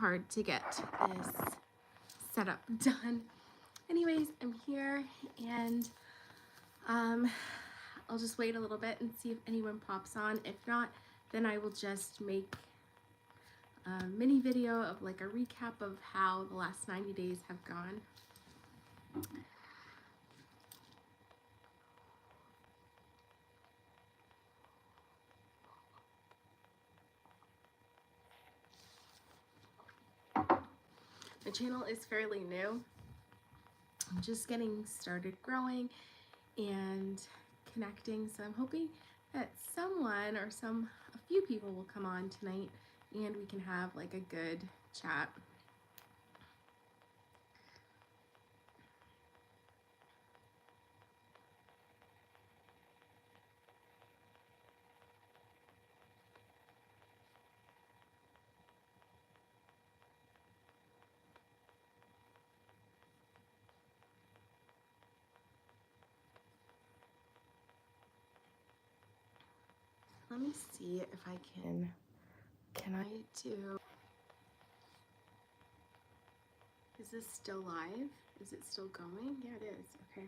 hard to get this setup done. Anyways, I'm here, and I'll just wait a little bit and see if anyone pops on. If not, then I will just make a mini video of like a recap of how the last 90 days have gone. My channel is fairly new. I'm just getting started growing and connecting, so I'm hoping that someone or a few people will come on tonight and we can have like a good chat. Let me see if I can I do, is this still live? Is it still going? Yeah, it is. Okay.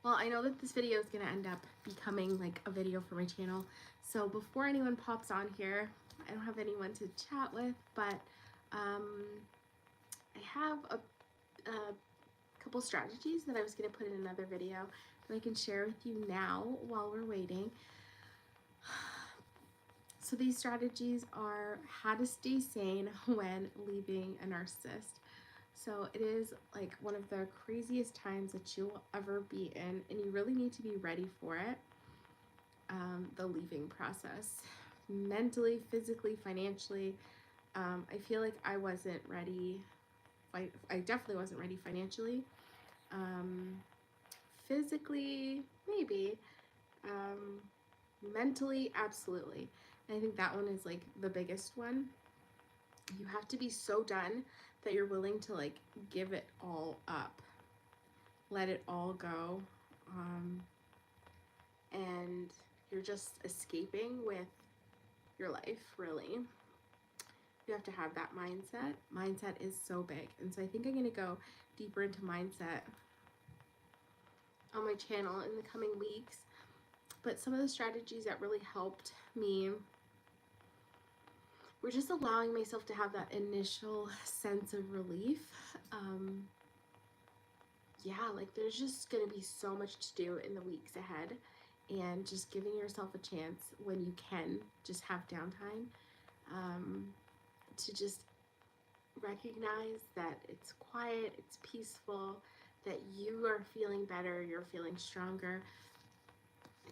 Well, I know that this video is going to end up becoming like a video for my channel. So before anyone pops on here, I don't have anyone to chat with, but I have a couple strategies that I was going to put in another video that I can share with you now while we're waiting. So these strategies are how to stay sane when leaving a narcissist. So it is like one of the craziest times that you'll ever be in, and you really need to be ready for it. The leaving process, mentally, physically, financially. I feel like I wasn't ready. I definitely wasn't ready financially. Physically, maybe. Mentally, absolutely. And I think that one is like the biggest one. You have to be so done that you're willing to like give it all up, let it all go, and you're just escaping with your life, really. You have to have that mindset. Mindset is so big, and so I think I'm going to go deeper into mindset on my channel in the coming weeks. But some of the strategies that really helped me were just allowing myself to have that initial sense of relief. Yeah, like there's just gonna be so much to do in the weeks ahead, and just giving yourself a chance when you can just have downtime, to just recognize that it's quiet, it's peaceful, that you are feeling better, you're feeling stronger,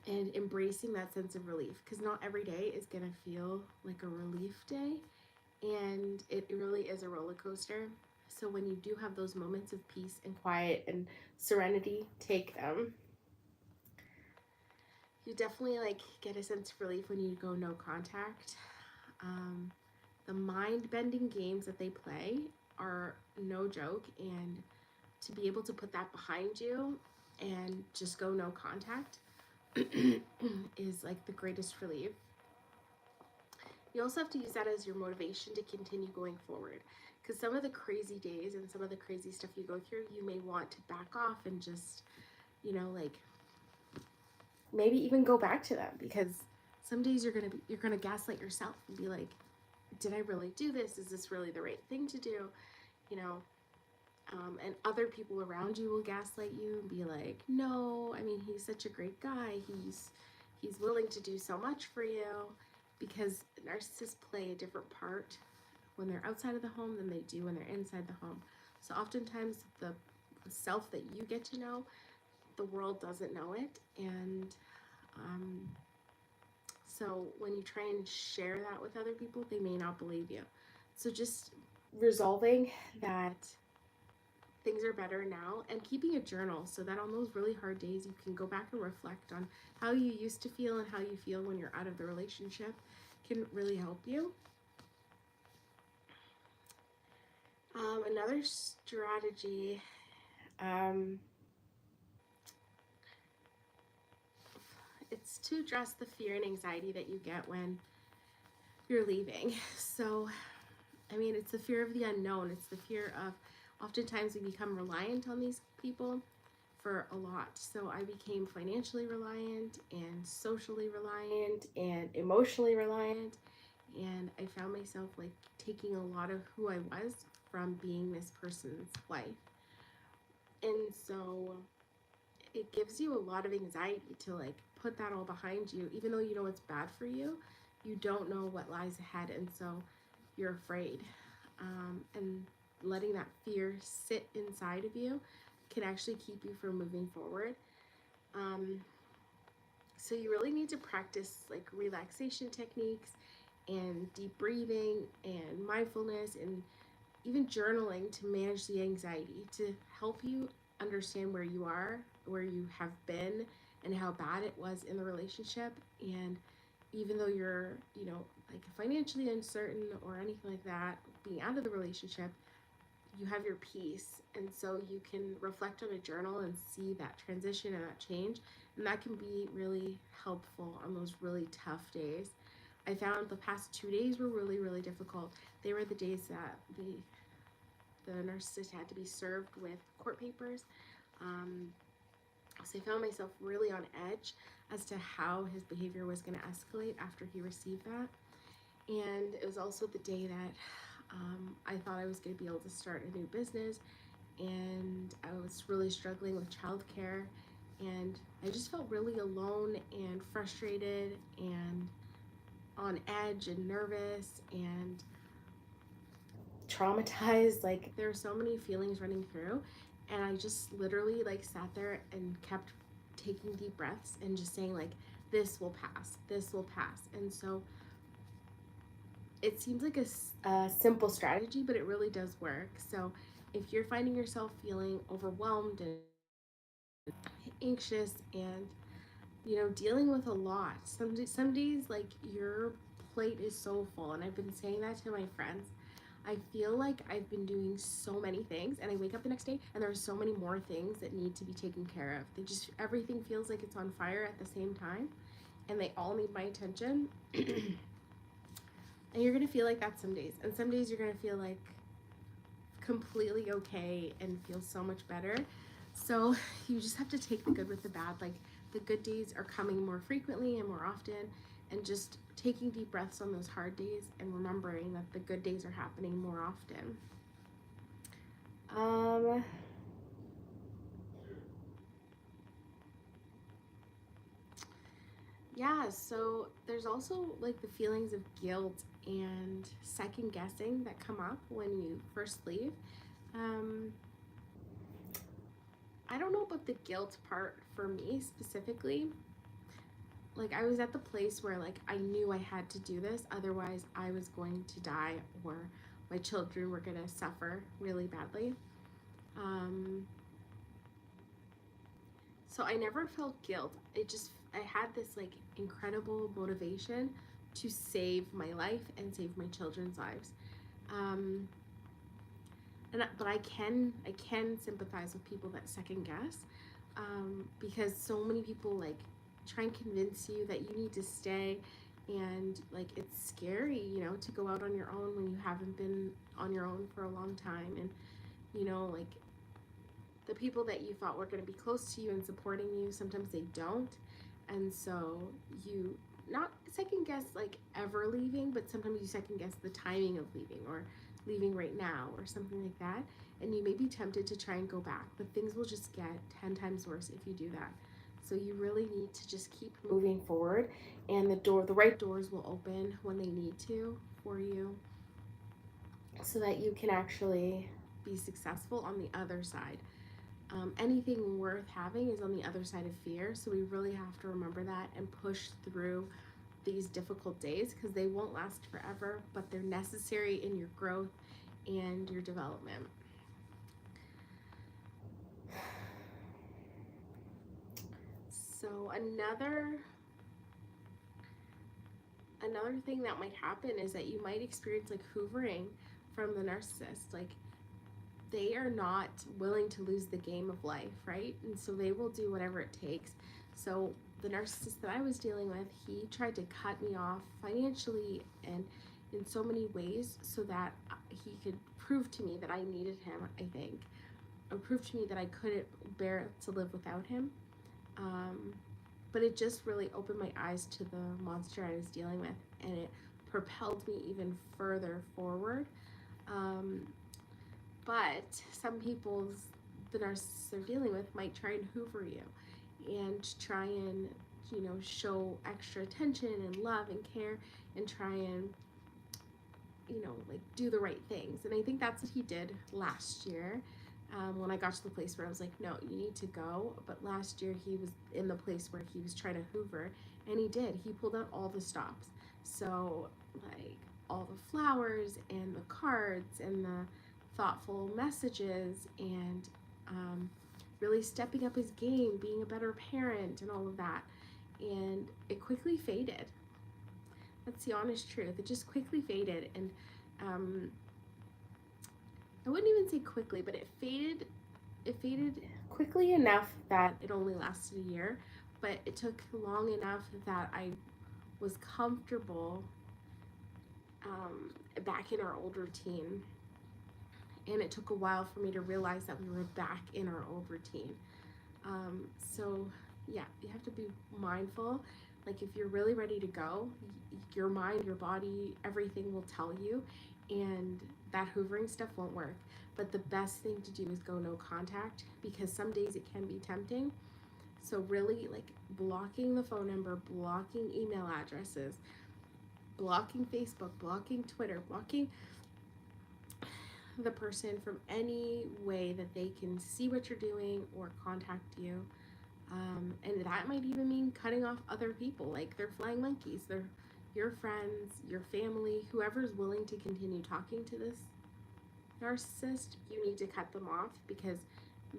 and embracing that sense of relief, because not every day is gonna feel like a relief day, and it really is a roller coaster. So when you do have those moments of peace and quiet and serenity, take them. You definitely like get a sense of relief when you go no contact. The mind-bending games that they play are no joke, and to be able to put that behind you and just go no contact is like the greatest relief. You also have to use that as your motivation to continue going forward, because some of the crazy days and some of the crazy stuff you go through, you may want to back off and just, you know, like maybe even go back to them, because some days you're gonna gaslight yourself and be like, did I really do this? Is this really the right thing to do? You know, and other people around you will gaslight you and be like, no, I mean, he's such a great guy. He's willing to do so much for you, because narcissists play a different part when they're outside of the home than they do when they're inside the home. So oftentimes the self that you get to know, the world doesn't know it. And so when you try and share that with other people, they may not believe you. So just resolving that things are better now, and keeping a journal so that on those really hard days you can go back and reflect on how you used to feel and how you feel when you're out of the relationship can really help you. Another strategy, it's to address the fear and anxiety that you get when you're leaving. So, I mean, it's the fear of the unknown. It's the fear of, oftentimes we become reliant on these people for a lot. So I became financially reliant and socially reliant and emotionally reliant. And I found myself like taking a lot of who I was from being this person's wife. And so it gives you a lot of anxiety to like put that all behind you, even though you know it's bad for you. You don't know what lies ahead, and so you're afraid. And letting that fear sit inside of you can actually keep you from moving forward. Um, so you really need to practice like relaxation techniques and deep breathing and mindfulness and even journaling to manage the anxiety, to help you understand where you are, where you have been, and how bad it was in the relationship. And even though you're, like financially uncertain or anything like that, being out of the relationship, you have your peace. And so you can reflect on a journal and see that transition and that change. And that can be really helpful on those really tough days. I found the past 2 days were really, really difficult. They were the days that the narcissist had to be served with court papers. Um, so I found myself really on edge as to how his behavior was going to escalate after he received that. And it was also the day that I thought I was going to be able to start a new business, and I was really struggling with childcare, and I just felt really alone and frustrated and on edge and nervous and traumatized. Like there were so many feelings running through, and I just literally like sat there and kept taking deep breaths and just saying like, this will pass, this will pass. And so it seems like a simple strategy, but it really does work. So if you're finding yourself feeling overwhelmed and anxious and dealing with a lot, some days like your plate is so full, and I've been saying that to my friends. I feel like I've been doing so many things, and I wake up the next day and there are so many more things that need to be taken care of. Everything feels like it's on fire at the same time, and they all need my attention. And you're gonna feel like that some days, and some days you're gonna feel like completely okay and feel so much better. So you just have to take the good with the bad. Like the good days are coming more frequently and more often, and just taking deep breaths on those hard days and remembering that the good days are happening more often. Yeah, so there's also like the feelings of guilt and second guessing that come up when you first leave. Um, I don't know about the guilt part for me specifically. Like I was at the place where like I knew I had to do this, otherwise I was going to die or my children were going to suffer really badly. Um, so I never felt guilt. I had this like incredible motivation to save my life and save my children's lives. Um, but I can sympathize with people that second guess, because so many people like try and convince you that you need to stay, and like it's scary, to go out on your own when you haven't been on your own for a long time. And like the people that you thought were going to be close to you and supporting you, sometimes they don't. And so you not second guess like ever leaving, but sometimes you second guess the timing of leaving, or leaving right now or something like that. And you may be tempted to try and go back, but things will just get 10 times worse if you do that. So you really need to just keep moving forward, and the right doors will open when they need to for you, so that you can actually be successful on the other side. Anything worth having is on the other side of fear. So we really have to remember that and push through these difficult days, because they won't last forever, but they're necessary in your growth and your development. So another thing that might happen is that you might experience like hoovering from the narcissist. Like they are not willing to lose the game of life, right? And so they will do whatever it takes. So the narcissist that I was dealing with, he tried to cut me off financially and in so many ways so that he could prove to me that I needed him, I think, or prove to me that I couldn't bear to live without him. Um, but it just really opened my eyes to the monster I was dealing with, and it propelled me even further forward. Um, but some people, the narcissists they're dealing with, might try and hoover you and try and, show extra attention and love and care and try and, like do the right things. And I think that's what he did last year. When I got to the place where I was like, no, you need to go. But last year he was in the place where he was trying to hoover, and he did. He pulled out all the stops. So, like, all the flowers and the cards and the thoughtful messages and really stepping up his game, being a better parent, and all of that. And it quickly faded. That's the honest truth. It just quickly faded. And I wouldn't even say quickly, but it faded. It faded quickly enough that it only lasted a year, but it took long enough that I was comfortable back in our old routine. And it took a while for me to realize that we were back in our old routine. So yeah, you have to be mindful. Like, if you're really ready to go, your mind, your body, everything will tell you, and that hoovering stuff won't work. But the best thing to do is go no contact, because some days it can be tempting. So really, like, blocking the phone number, blocking email addresses, blocking Facebook, blocking Twitter, blocking the person from any way that they can see what you're doing or contact you. And that might even mean cutting off other people, like they're flying monkeys. They're your friends, your family, whoever's willing to continue talking to this narcissist. You need to cut them off, because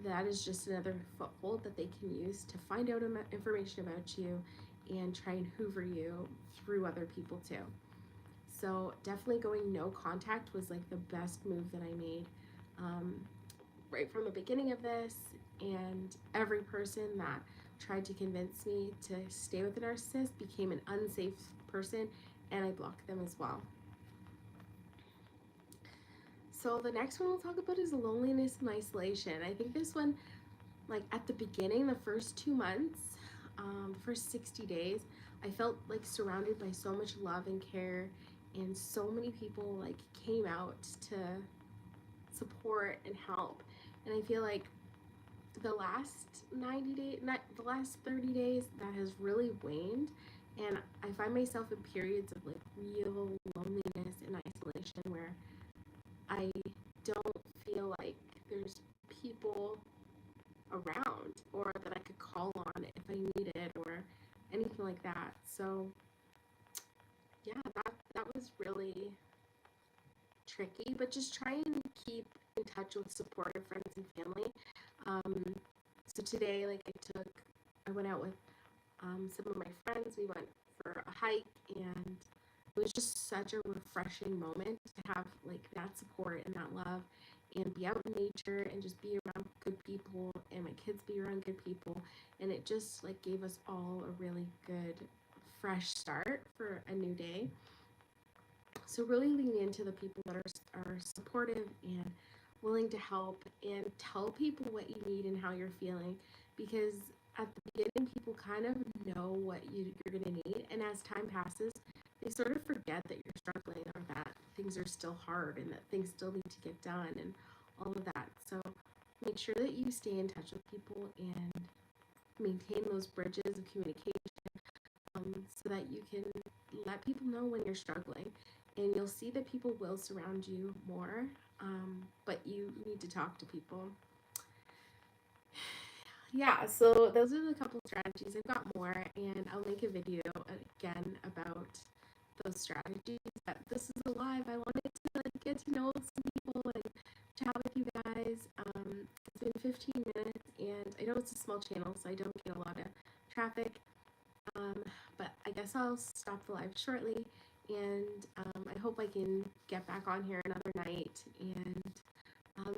that is just another foothold that they can use to find out information about you and try and hoover you through other people too. So definitely going no contact was like the best move that I made right from the beginning of this. And every person that tried to convince me to stay with a narcissist became an unsafe person, and I blocked them as well. So the next one we'll talk about is loneliness and isolation. I think this one, like at the beginning, the first 2 months, the first 60 days, I felt like surrounded by so much love and care, and so many people like came out to support and help. And I feel like the last 90 days, the last 30 days, that has really waned, and I find myself in periods of like real loneliness and isolation where I don't feel like there's people around or that I could call on if I needed or anything like that. So yeah, that was really tricky, but just try and keep in touch with supportive friends and family. So today, like I went out with some of my friends. We went for a hike, and it was just such a refreshing moment to have like that support and that love, and be out in nature and just be around good people, and my kids be around good people, and it just like gave us all a really good fresh start for a new day. So really lean into the people that are supportive and willing to help, and tell people what you need and how you're feeling, because at the beginning people kind of know what you're going to need, and as time passes they sort of forget that you're struggling, or that things are still hard, and that things still need to get done and all of that. So make sure that you stay in touch with people and maintain those bridges of communication, so that you can let people know when you're struggling, and you'll see that people will surround you more, but you need to talk to people. Yeah, so those are the couple strategies. I've got more, and I'll make a video again about those strategies. But this is a live. I wanted to like get to know some people and chat with you guys. It's been 15 minutes, and I know it's a small channel, so I don't get a lot of traffic. But I guess I'll stop the live shortly, and I hope I can get back on here another night and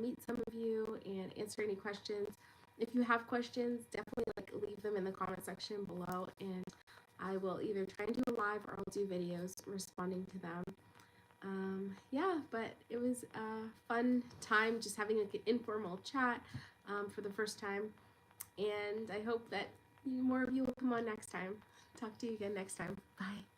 meet some of you and answer any questions. If you have questions, definitely leave them in the comment section below, and I will either try and do a live or I'll do videos responding to them. Yeah, but it was a fun time just having an informal chat for the first time, and I hope that more of you will come on next time. Talk to you again next time. Bye.